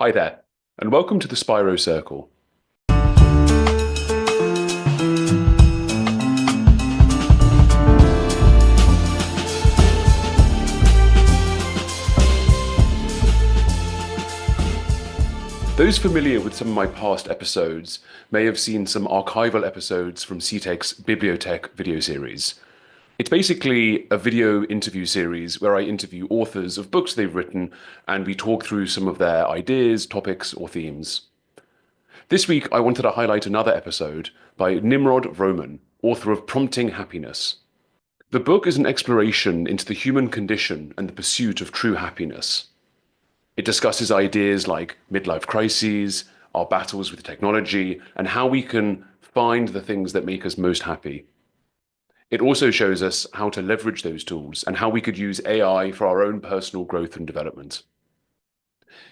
Hi there, and welcome to the Spiro Circle. Those familiar with some of my past episodes may have seen some archival episodes from CTech's BiblioTech video series. It's basically a video interview series where I interview authors of books they've written and we talk through some of their ideas, topics, or themes. This week, I wanted to highlight another episode by Nimrod Vromen, author of Prompting Happiness. The book is an exploration into the human condition and the pursuit of true happiness. It discusses ideas like midlife crises, our battles with technology, and how we can find the things that make us most happy. It also shows us how to leverage those tools and how we could use AI for our own personal growth and development.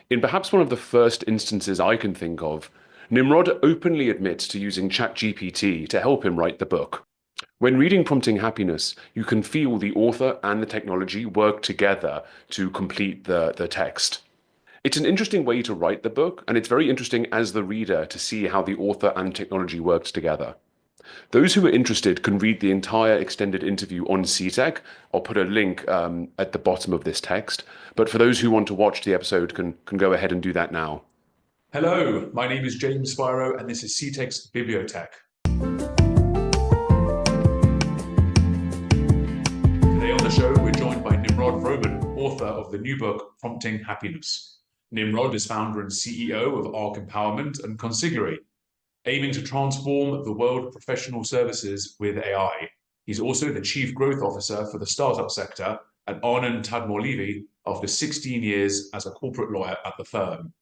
In perhaps one of the first instances I can think of, Nimrod openly admits to using ChatGPT to help him write the book. When reading Prompting Happiness, you can feel the author and the technology work together to complete the text. It's an interesting way to write the book, and it's very interesting as the reader to see how the author and technology worked together. Those who are interested can read the entire extended interview on CTech. I'll put a link at the bottom of this text. But for those who want to watch the episode, can go ahead and do that now. Hello, my name is James Spiro, and this is CTech's BiblioTech. Today on the show, we're joined by Nimrod Vromen, author of the new book, Prompting Happiness. Nimrod is founder and CEO of Arc Empowerment and Consiguri, aiming to transform the world of professional services with AI. He's also the Chief Growth Officer for the startup sector at Arnon Tadmor Levy after 16 years as a corporate lawyer at the firm.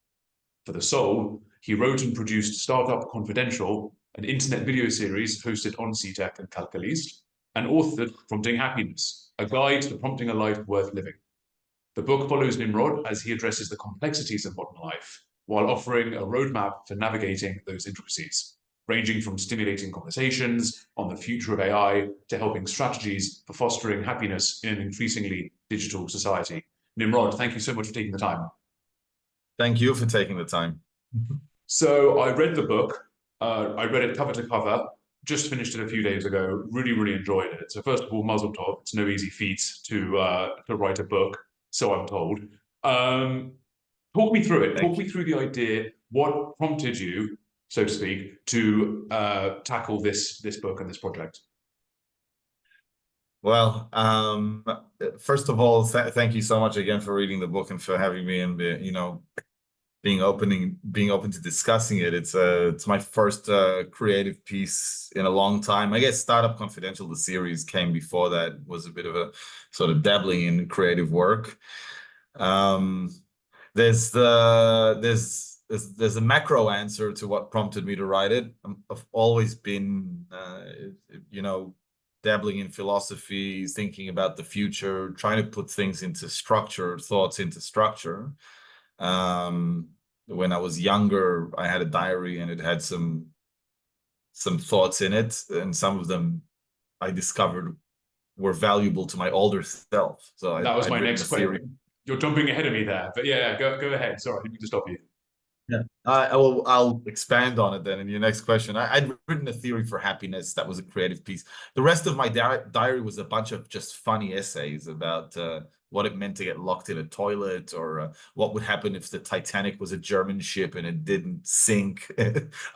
For The Soul, he wrote and produced Startup Confidential, an internet video series hosted on CTech and Calcalist, and authored Prompting Happiness, a guide to prompting a life worth living. The book follows Nimrod as he addresses the complexities of modern life, while offering a roadmap for navigating those intricacies, ranging from stimulating conversations on the future of AI to helping strategies for fostering happiness in an increasingly digital society. Nimrod, thank you so much for taking the time. Thank you for taking the time. So I read the book. I read it cover to cover. Just finished it a few days ago. Really, really enjoyed it. So first of all, Mazel Tov. It's no easy feat to write a book, so I'm told. Talk me through it. Talk me through the idea. What prompted you, so to speak, to tackle this book and this project? Well, first of all, thank you so much again for reading the book and for having me and being open to discussing it. It's my first creative piece in a long time. I guess Startup Confidential, the series, came before that. Was a bit of a sort of dabbling in creative work. There's a macro answer to what prompted me to write it. I've always been, dabbling in philosophy, thinking about the future, trying to put things into structure, thoughts into structure. When I was younger, I had a diary and it had some thoughts in it, and some of them I discovered were valuable to my older self. So that was my next question. You're jumping ahead of me there, but yeah, go ahead. Sorry, I didn't mean to stop you. Yeah, I'll expand on it then in your next question. I'd written a theory for happiness that was a creative piece. The rest of my diary was a bunch of just funny essays about what it meant to get locked in a toilet, or what would happen if the Titanic was a German ship and it didn't sink.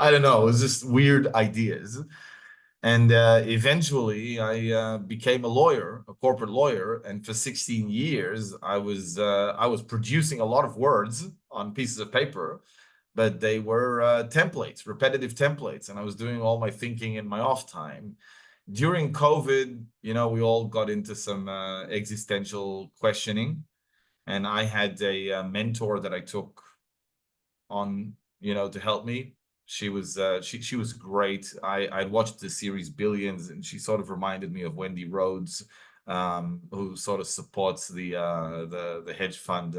I don't know. It was just weird ideas. And eventually I became a lawyer, a corporate lawyer. And for 16 years, I was producing a lot of words on pieces of paper, but they were templates, repetitive templates. And I was doing all my thinking in my off time. During COVID, we all got into some existential questioning. And I had a mentor that I took on, to help me. She was great. I'd watched the series Billions, and she sort of reminded me of Wendy Rhodes, who sort of supports the hedge fund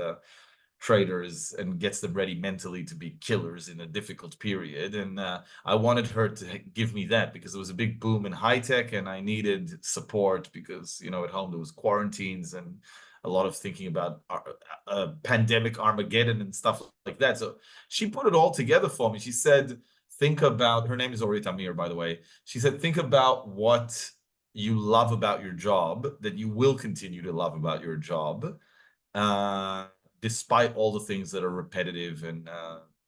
traders and gets them ready mentally to be killers in a difficult period. And I wanted her to give me that because there was a big boom in high tech, and I needed support because at home there was quarantines, and a lot of thinking about pandemic Armageddon and stuff like that. So she put it all together for me. She said, think about, her name is Orit Amir, by the way. She said, think about what you love about your job, that you will continue to love about your job, despite all the things that are repetitive and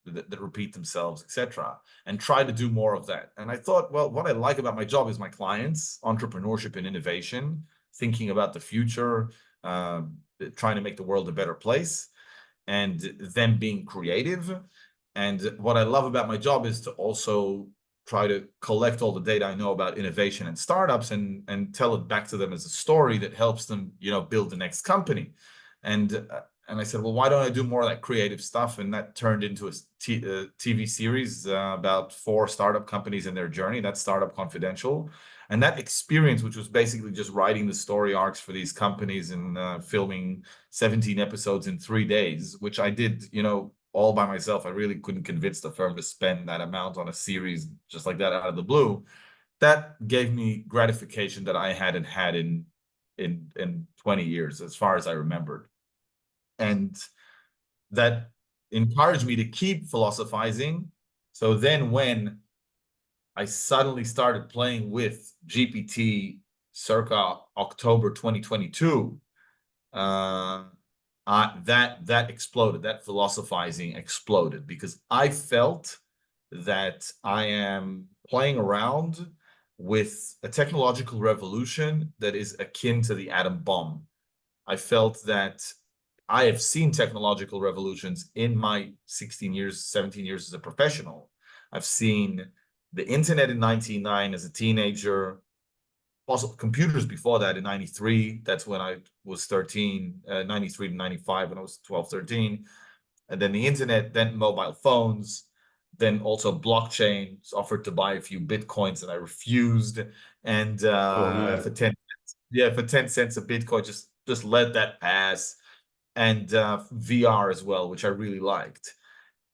that repeat themselves, etc. And try to do more of that. And I thought, well, what I like about my job is my clients, entrepreneurship and innovation, thinking about the future, trying to make the world a better place, and them being creative. And what I love about my job is to also try to collect all the data I know about innovation and startups and tell it back to them as a story that helps them, build the next company. And I said, well, why don't I do more of that creative stuff? And that turned into a TV series about 4 startup companies and their journey. That's Startup Confidential. And that experience, which was basically just writing the story arcs for these companies and filming 17 episodes in 3 days, which I did, all by myself. I really couldn't convince the firm to spend that amount on a series just like that out of the blue. That gave me gratification that I hadn't had in 20 years, as far as I remembered. And that encouraged me to keep philosophizing. So then when I suddenly started playing with GPT circa October 2022, that exploded, that philosophizing exploded, because I felt that I am playing around with a technological revolution that is akin to the atom bomb. I felt that I have seen technological revolutions in my 16 years, 17 years as a professional. I've seen the internet in 1999 as a teenager, also computers before that in 93. That's when I was 13, 93 to 95 when I was 12, 13. And then the internet, then mobile phones, then also blockchain offered to buy a few Bitcoins and I refused. And for 10 cents a Bitcoin, just let that pass. And VR as well, which I really liked.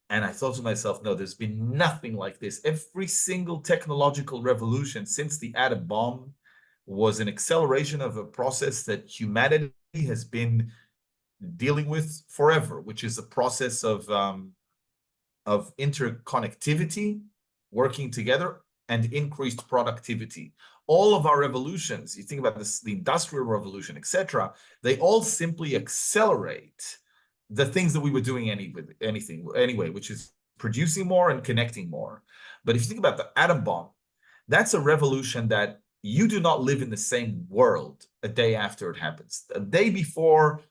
And I thought to myself, no, there's been nothing like this. Every single technological revolution since the atom bomb was an acceleration of a process that humanity has been dealing with forever, which is a process of interconnectivity, working together, and increased productivity. All of our revolutions, you think about this, the Industrial Revolution, etc., they all simply accelerate the things that we were doing anyway, which is producing more and connecting more. But if you think about the atom bomb, that's a revolution that you do not live in the same world a day after it happens. A day before,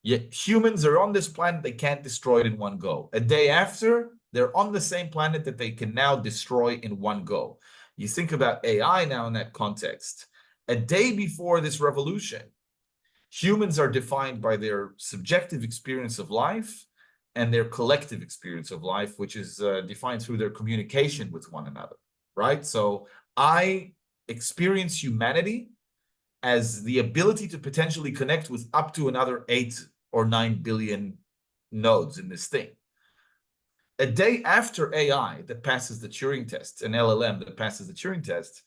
humans are on this planet, they can't destroy it in one go. A day after, they're on the same planet that they can now destroy in one go. You think about AI now in that context. A day before this revolution, humans are defined by their subjective experience of life and their collective experience of life, which is defined through their communication with one another, right? So I experience humanity as the ability to potentially connect with up to another 8 or 9 billion nodes in this thing. A day after AI that passes the Turing test, an LLM that passes the Turing test,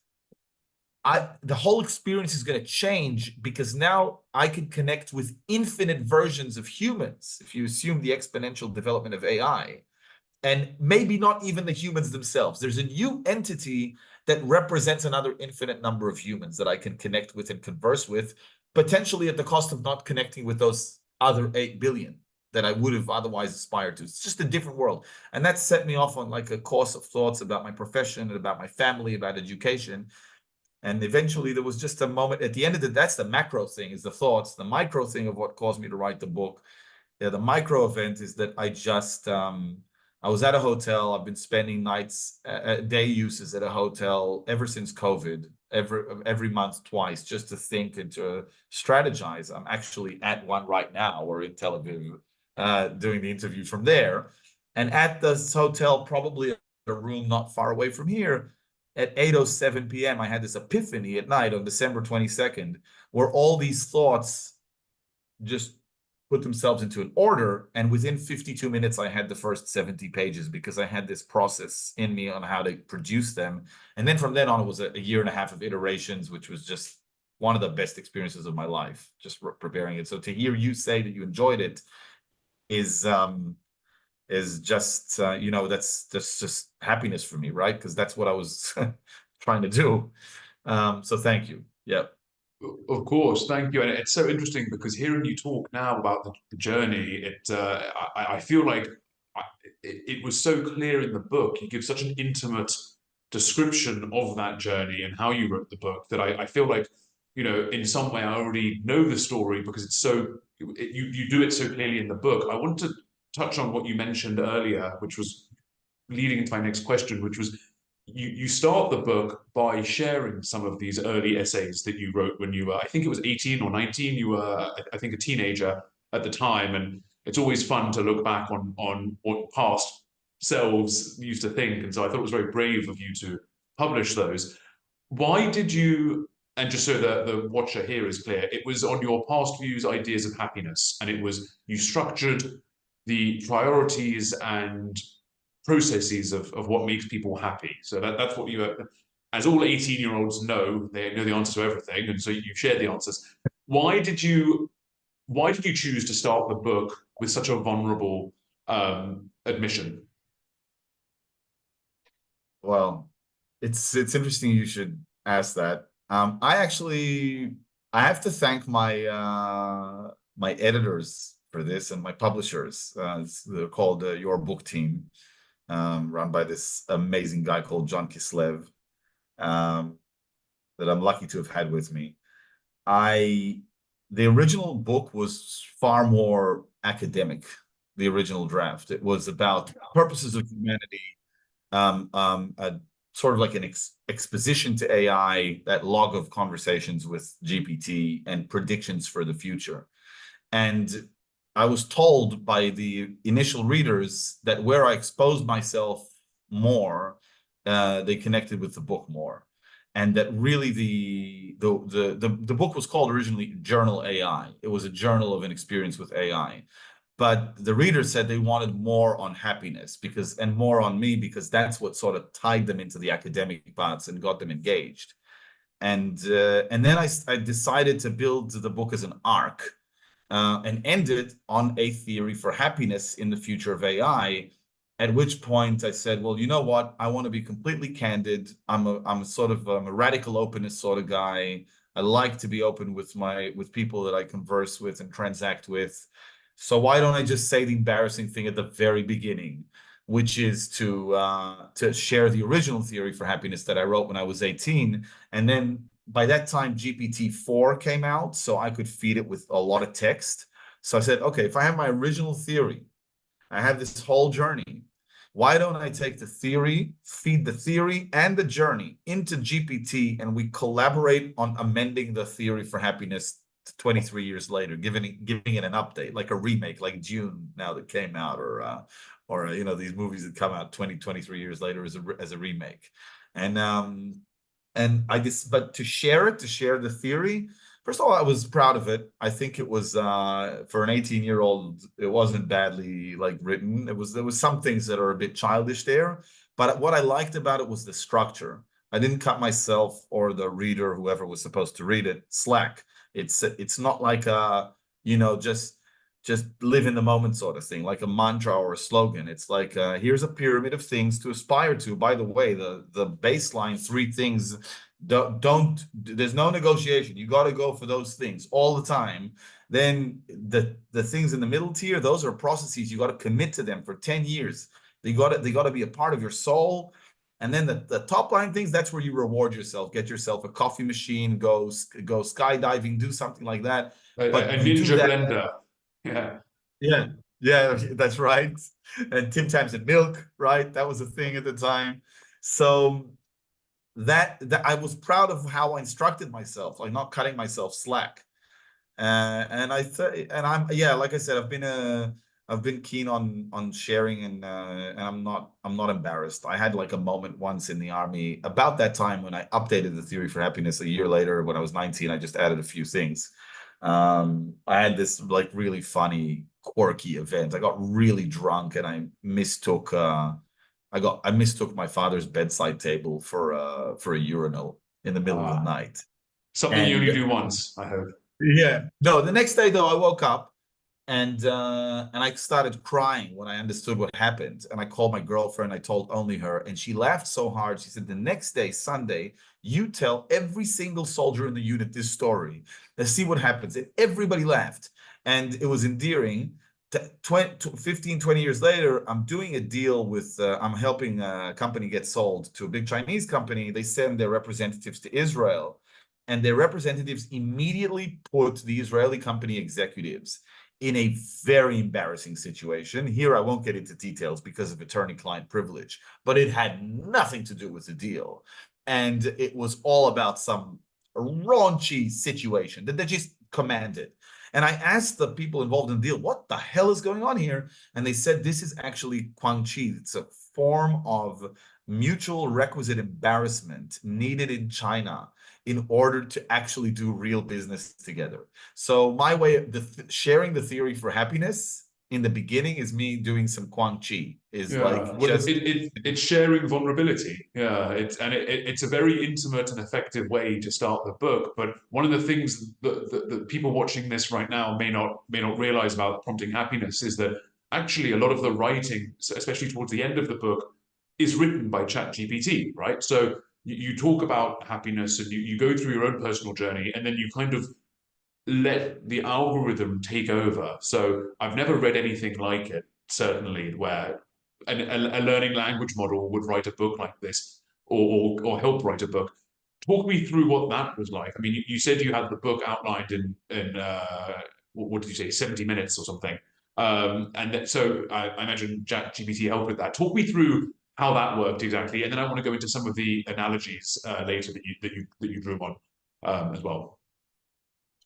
the whole experience is going to change, because now I can connect with infinite versions of humans, if you assume the exponential development of AI, and maybe not even the humans themselves. There's a new entity that represents another infinite number of humans that I can connect with and converse with, potentially at the cost of not connecting with those other 8 billion that I would have otherwise aspired to. It's just a different world. And that set me off on like a course of thoughts about my profession and about my family, about education. And eventually there was just a moment at the end of that's the macro thing, is the thoughts. The micro thing of what caused me to write the book. The micro event is that I was at a hotel. I've been spending nights, day uses at a hotel ever since COVID, every month, twice, just to think and to strategize. I'm actually at one right now. We're in Tel Aviv doing the interview from there. And at this hotel, probably a room not far away from here, at 8:07 p.m., I had this epiphany at night on December 22nd, where all these thoughts just put themselves into an order. And within 52 minutes, I had the first 70 pages, because I had this process in me on how to produce them. And then from then on, it was a year and a half of iterations, which was just one of the best experiences of my life, just preparing it. So to hear you say that you enjoyed it is just that's just happiness for me, right? Because that's what I was trying to do. So thank you. Yeah. Of course, thank you. And it's so interesting because hearing you talk now about the journey, I feel like it was so clear in the book. You give such an intimate description of that journey and how you wrote the book that I feel like, in some way I already know the story because it's so, you do it so clearly in the book. I want to touch on what you mentioned earlier, which was leading into my next question, which was you start the book by sharing some of these early essays that you wrote when you were, I think it was 18 or 19, you were, I think, a teenager at the time. And it's always fun to look back on what past selves used to think. And so I thought it was very brave of you to publish those. Why did you, and just so that the watcher here is clear, it was on your past views, ideas of happiness, and it was you structured the priorities and processes of what makes people happy. So that's what you, as all 18-year-olds know, they know the answer to everything, and so you share the answers. Why did you choose to start the book with such a vulnerable admission? Well, it's interesting you should ask that. I have to thank my editors for this and my publishers. They're called Your Book Team, run by this amazing guy called John Kislev, that I'm lucky to have had with me. The original book was far more academic, the original draft. It was about purposes of humanity, a sort of like an exposition to AI, that log of conversations with GPT and predictions for the future. And I was told by the initial readers that where I exposed myself more, they connected with the book more. And that really the book was called originally Journal AI. It was a journal of an experience with AI. But the readers said they wanted more on happiness and more on me, because that's what sort of tied them into the academic parts and got them engaged. And then I decided to build the book as an arc, and ended on a theory for happiness in the future of AI. At which point I said, well, you know what? I want to be completely candid. I'm a radical openness sort of guy. I like to be open with people that I converse with and transact with. So why don't I just say the embarrassing thing at the very beginning, which is to share the original theory for happiness that I wrote when I was 18. And then by that time, GPT-4 came out, so I could feed it with a lot of text. So I said, okay, if I have my original theory, I have this whole journey, why don't I take the theory, feed the theory and the journey into GPT, and we collaborate on amending the theory for happiness 23 years later, giving it an update, like a remake, like Dune now that came out, or these movies that come out 23 years later as a remake. But to share the theory, first of all, I was proud of it. I think it was for an 18-year-old, it wasn't badly written. There was some things that are a bit childish there, but what I liked about it was the structure. I didn't cut myself or the reader, whoever was supposed to read it, slack. It's not like just live in the moment sort of thing, like a mantra or a slogan. It's like, here's a pyramid of things to aspire to. By the way, the baseline 3 things, there's no negotiation. You got to go for those things all the time. Then the things in the middle tier, those are processes. You got to commit to them for 10 years. They got to be a part of your soul. And then the top line things, that's where you reward yourself. Get yourself a coffee machine, go skydiving, do something like that. But A you do ninja that. blender. Yeah. Yeah, that's right. And Tim Tams and milk, right? That was a thing at the time. So that I was proud of how I instructed myself, like not cutting myself slack. And I'm like I said, I've been keen on sharing, and I'm not embarrassed. I had like a moment once in the army about that time when I updated the theory for happiness a year later. When I was 19, I just added a few things. I had this like really funny, quirky event. I got really drunk and I mistook my father's bedside table for a urinal in the middle of the night. Something you And only do once, I hope. yeah, no, the next day though, I woke up and I started crying when I understood what happened. And I called my girlfriend, I told only her, and she laughed so hard. She said, the next day, Sunday, you tell every single soldier in the unit this story. Let's see what happens. And everybody laughed. And it was endearing. 15, 20 years later, I'm doing a deal with, I'm helping a company get sold to a big Chinese company. They send their representatives to Israel, and their representatives immediately put the Israeli company executives in a very embarrassing situation. Here, I won't get into details because of attorney-client privilege, but it had nothing to do with the deal. And it was all about some raunchy situation that they just commanded. And I asked the people involved in the deal, what the hell is going on here? And they said, this is actually Guangqi. It's a form of mutual requisite embarrassment needed in China in order to actually do real business together. So my way of sharing the theory for happiness in the beginning is me doing some Guangqi, is Yeah, like well, just it's sharing vulnerability. Yeah, it's a very intimate and effective way to start the book. But one of the things that people watching this right now may not realize about prompting happiness is that actually a lot of the writing, especially towards the end of the book, is written by ChatGPT, right? So you talk about happiness and you go through your own personal journey, and then you kind of let the algorithm take over. So I've never read anything like it, certainly, where a learning language model would write a book like this or help write a book. Talk me through what that was like. I mean, you said you had the book outlined in what did you say, 70 minutes or something. So I imagine ChatGPT helped with that. Talk me through how that worked exactly, and then I want to go into some of the analogies later that you drew on as well.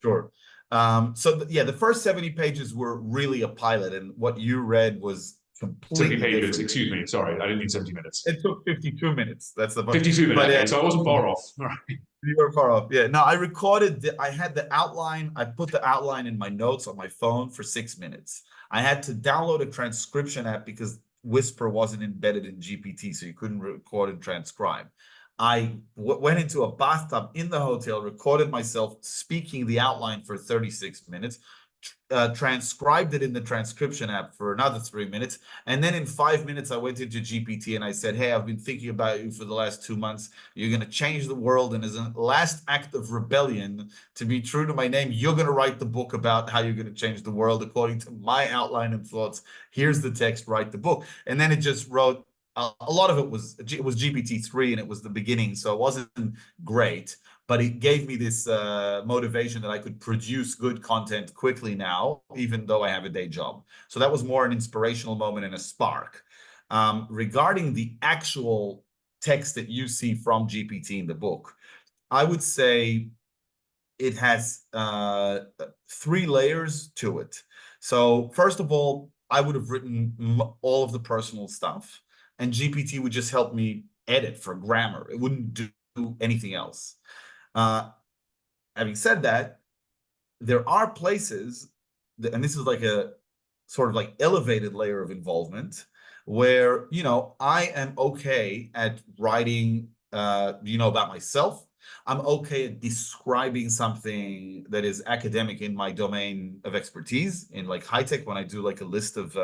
sure. Yeah, the first 70 pages were really a pilot, and what you read was 70 completely pages, different. excuse me. Sorry, I didn't mean 70 minutes. It took 52 minutes. That's the point. 52 minutes. But Okay, so I wasn't far off. All right. you were far off. Yeah. No, I recorded I had the outline. I put the outline in my notes on my phone for 6 minutes. I had to download a transcription app because Whisper wasn't embedded in GPT, so you couldn't record and transcribe. I went into a bathtub in the hotel, recorded myself speaking the outline for 36 minutes, transcribed it in the transcription app for another 3 minutes. And then in 5 minutes, I went into GPT and I said, hey, I've been thinking about you for the last 2 months. You're going to change the world. And as a last act of rebellion, to be true to my name, you're going to write the book about how you're going to change the world according to my outline and thoughts. Here's the text, write the book. And then it just wrote, a lot of it was GPT-3 and it was the beginning. So it wasn't great, but it gave me this motivation that I could produce good content quickly now, even though I have a day job. So that was more an inspirational moment and a spark. Regarding the actual text that you see from GPT in the book, I would say it has 3 layers to it. So first of all, I would have written all of the personal stuff, and GPT would just help me edit for grammar. It wouldn't do anything else. Having said that, there are places, and this is like a sort of like elevated layer of involvement, where, I am okay at writing, about myself. I'm okay at describing something that is academic in my domain of expertise, in like high tech, when I do like a list of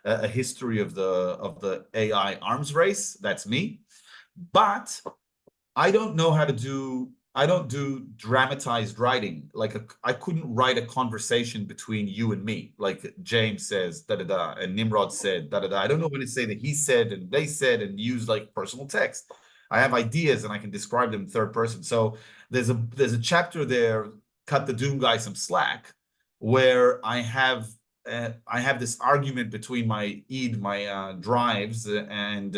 a history of the AI arms race. That's me. But I don't know how to do, I don't do dramatized writing. Like I couldn't write a conversation between you and me. Like James says, da da da, and Nimrod said, da da da. I don't know when to say that he said and they said and use like personal text. I have ideas and I can describe them in third person. So there's a chapter there, cut the Doom guy some slack, where I have this argument between my id, my drives and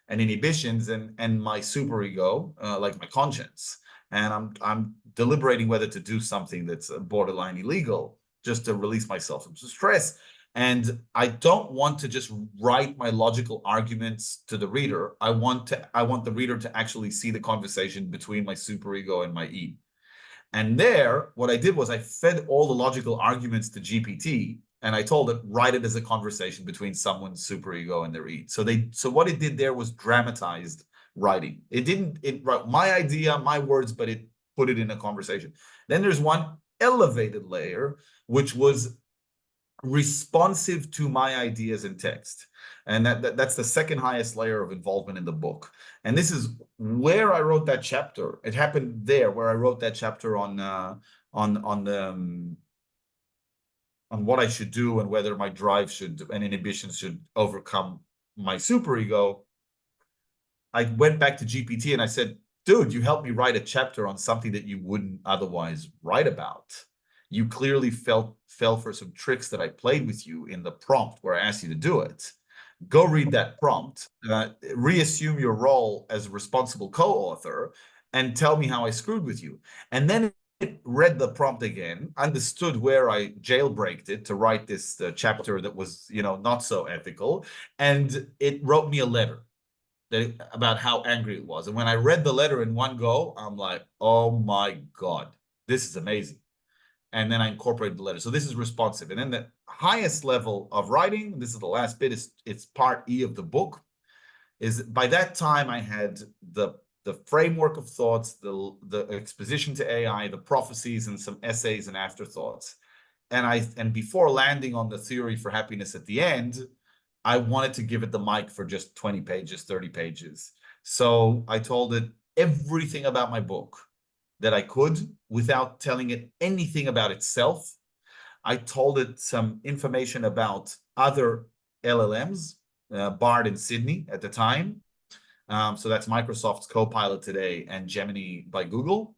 inhibitions and my superego, like my conscience. And I'm deliberating whether to do something that's borderline illegal just to release myself from stress. And I don't want to just write my logical arguments to the reader. I want the reader to actually see the conversation between my superego and my E. And there, what I did was I fed all the logical arguments to GPT, and I told it, write it as a conversation between someone's superego and their E. So what it did there was dramatized writing. It didn't, it wrote my idea, my words, but it put it in a conversation. Then there's one elevated layer, which was responsive to my ideas in text. And that's the second highest layer of involvement in the book. And this is where I wrote that chapter. It happened there where I wrote that chapter on what I should do and whether my drive should and inhibitions should overcome my superego. I went back to GPT and I said, dude, you helped me write a chapter on something that you wouldn't otherwise write about. You clearly fell for some tricks that I played with you in the prompt where I asked you to do it. Go read that prompt, reassume your role as a responsible co-author, and tell me how I screwed with you. And then it read the prompt again, understood where I jailbreaked it to write this chapter that was, not so ethical, and it wrote me a letter about how angry it was. And when I read the letter in one go, I'm like, oh my God, this is amazing. And then I incorporated the letter. So this is responsive. And then the highest level of writing, this is the last bit, it's part E of the book, is by that time I had the framework of thoughts, the exposition to AI, the prophecies, and some essays and afterthoughts. And before landing on the theory for happiness at the end, I wanted to give it the mic for just 20 pages, 30 pages. So I told it everything about my book that I could without telling it anything about itself. I told it some information about other LLMs, Bard in Sydney at the time. So that's Microsoft's Copilot today and Gemini by Google.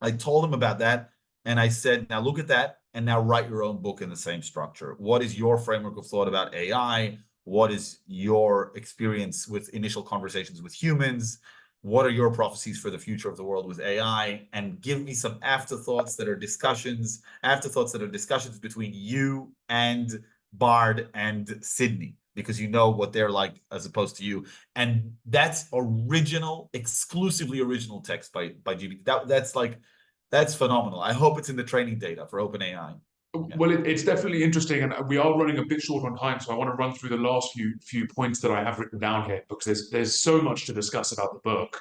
I told them about that. And I said, now look at that and now write your own book in the same structure. What is your framework of thought about AI? What is your experience with initial conversations with humans? What are your prophecies for the future of the world with AI? And give me some afterthoughts that are discussions between you and Bard and Sydney, because you know what they're like as opposed to you. And that's original, exclusively original text by GPT. That's phenomenal. I hope it's in the training data for OpenAI. Yeah. Well, it's definitely interesting, and we are running a bit short on time, so I want to run through the last few points that I have written down here, because there's so much to discuss about the book.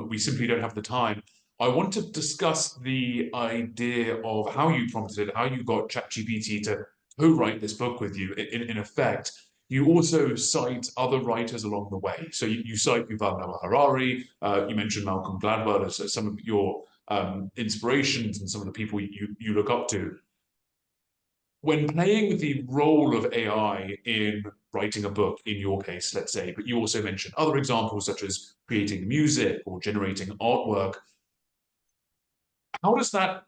We simply don't have the time. I want to discuss the idea of how you prompted it, how you got ChatGPT to co-write this book with you. In effect, you also cite other writers along the way. So you cite Yuval Noah Harari, you mentioned Malcolm Gladwell as some of your inspirations and some of the people you look up to. When playing with the role of AI in writing a book, in your case, let's say, but you also mentioned other examples such as creating music or generating artwork, how does that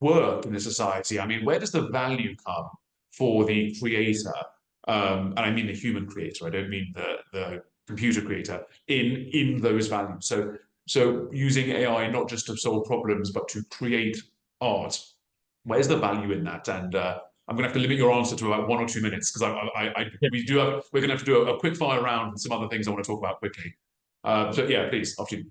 work in a society? I mean, where does the value come for the creator? And I mean the human creator. I don't mean the computer creator in those values. So using AI not just to solve problems, but to create art. Where's the value in that? And I'm going to have to limit your answer to about 1 or 2 minutes, because we're going to have to do a quick fire round and some other things I want to talk about quickly. So yeah, please, after you.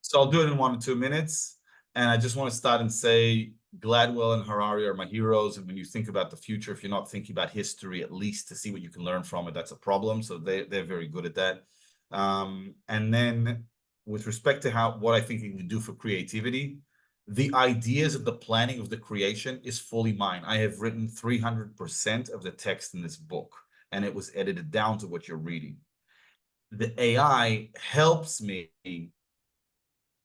So I'll do it in 1 or 2 minutes. And I just want to start and say Gladwell and Harari are my heroes. And when you think about the future, if you're not thinking about history, at least to see what you can learn from it, that's a problem. So they're very good at that. And then with respect to what I think you can do for creativity, the ideas of the planning of the creation is fully mine. I have written 300% of the text in this book, and it was edited down to what you're reading. The AI helps me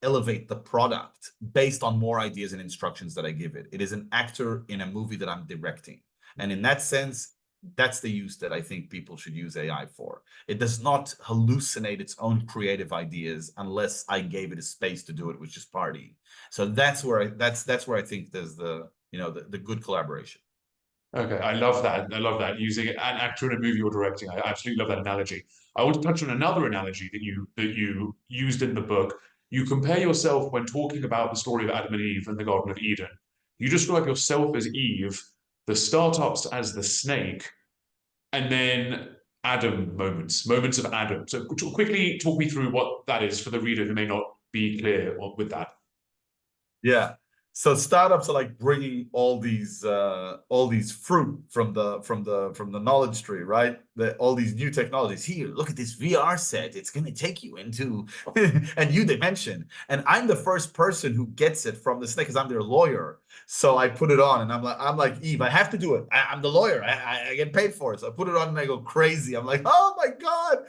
elevate the product based on more ideas and instructions that I give it. It is an actor in a movie that I'm directing. And in that sense, that's the use that I think people should use AI for. It does not hallucinate its own creative ideas unless I gave it a space to do it, which is party. So that's where I think there's the good collaboration. Okay, I love that. I love that. Using an actor in a movie you're directing. I absolutely love that analogy. I want to touch on another analogy that you used in the book. You compare yourself when talking about the story of Adam and Eve and the Garden of Eden. You describe yourself as Eve, the startups as the snake, and then Adam moments of Adam. So quickly talk me through what that is for the reader who may not be clear with that. Yeah. So startups are like bringing all these fruit from the knowledge tree, right? All these new technologies. Here, look at this VR set. It's going to take you into a new dimension. And I'm the first person who gets it from the snake because I'm their lawyer. So I put it on, and I'm like Eve. I have to do it. I'm the lawyer. I get paid for it. So I put it on, and I go crazy. I'm like, oh my god,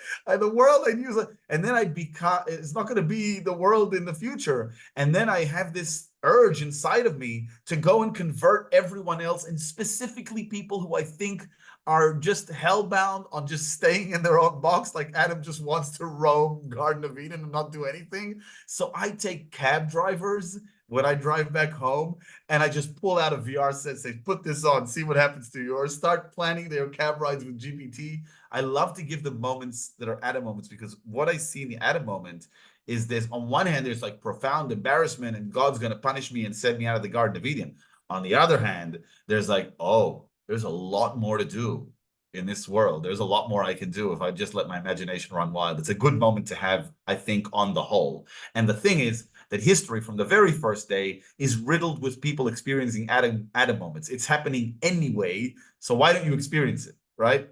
the world I use it, and then I become. It's not going to be the world in the future. And then I have this urge inside of me to go and convert everyone else, and specifically people who I think are just hellbound on just staying in their own box. Like Adam just wants to roam Garden of Eden and not do anything. So I take cab drivers when I drive back home, and I just pull out a VR set, say, put this on, see what happens to you, or start planning their cab rides with GPT. I love to give them moments that are Adam moments, because what I see in the Adam moment is this: on one hand, there's like profound embarrassment and God's going to punish me and send me out of the Garden of Eden. On the other hand, there's like, oh, there's a lot more to do in this world. There's a lot more I can do if I just let my imagination run wild. It's a good moment to have, I think, on the whole. And the thing is that history from the very first day is riddled with people experiencing Adam moments. It's happening anyway. So why don't you experience it, right?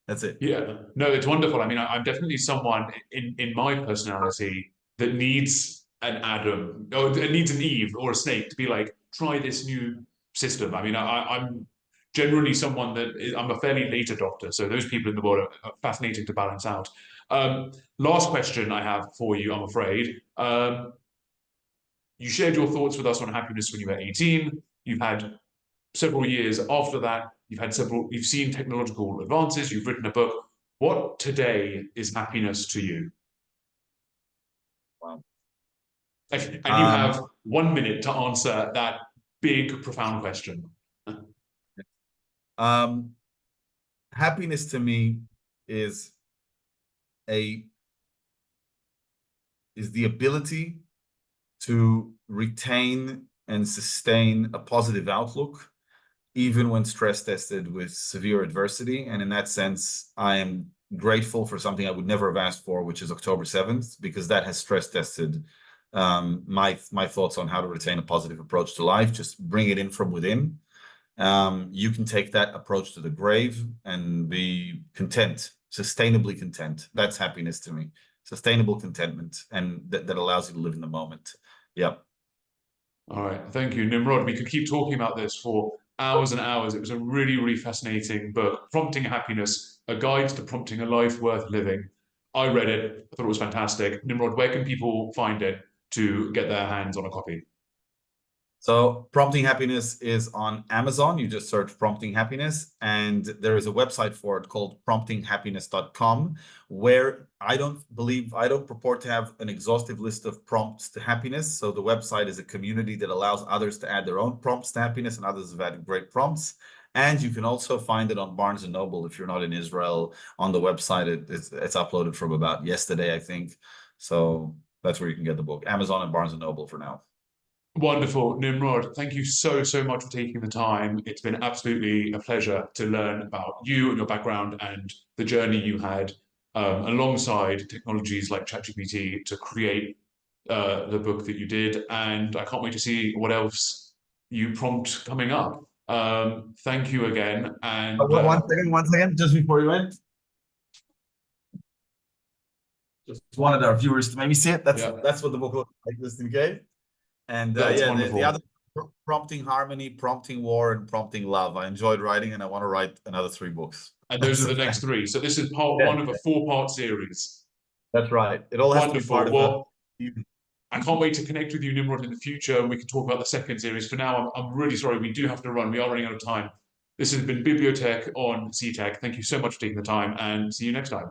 That's it. Yeah, no, it's wonderful. I mean, I'm definitely someone in my personality that needs an Adam, or it needs an Eve or a snake to be like, try this new system. I mean, I'm generally someone I'm a fairly late adopter, so those people in the world are fascinating to balance out. Last question I have for you, I'm afraid. You shared your thoughts with us on happiness when you were 18. You've had several years after that, you've seen technological advances, you've written a book. What today is happiness to you? Wow. And you have 1 minute to answer that big, profound question. Happiness to me is the ability to retain and sustain a positive outlook, even when stress tested with severe adversity. And in that sense, I am grateful for something I would never have asked for, which is October 7th, because that has stress tested my thoughts on how to retain a positive approach to life. Just bring it in from within. You can take that approach to the grave and be content, sustainably content. That's happiness to me. Sustainable contentment, and that allows you to live in the moment. Yeah. All right. Thank you, Nimrod. We could keep talking about this for hours and hours. It was a really, really fascinating book, Prompting Happiness, A Guide to Prompting a Life Worth Living. I read it. I thought it was fantastic. Nimrod, where can people find it to get their hands on a copy? So Prompting Happiness is on Amazon. You just search Prompting Happiness, and there is a website for it called promptinghappiness.com, where I don't purport to have an exhaustive list of prompts to happiness. So the website is a community that allows others to add their own prompts to happiness, and others have added great prompts. And you can also find it on Barnes & Noble if you're not in Israel. On the website, it's uploaded from about yesterday, I think. So that's where you can get the book. Amazon and Barnes & Noble for now. Wonderful. Nimrod, thank you so, so much for taking the time. It's been absolutely a pleasure to learn about you and your background and the journey you had alongside technologies like ChatGPT to create the book that you did. And I can't wait to see what else you prompt coming up. Thank you again. And one second, just before you end. Just wanted our viewers to maybe see it. That's what the book looks like, just in case. And the other, Prompting Harmony, Prompting War, and Prompting Love. I enjoyed writing, and I want to write another 3 books. And those are the next 3. So this is part 1 of a 4-part series. That's right. It all has to be part of I can't wait to connect with you, Nimrod, in the future, and we can talk about the second series. For now, I'm really sorry. We do have to run. We are running out of time. This has been BiblioTech on CTech. Thank you so much for taking the time, and see you next time.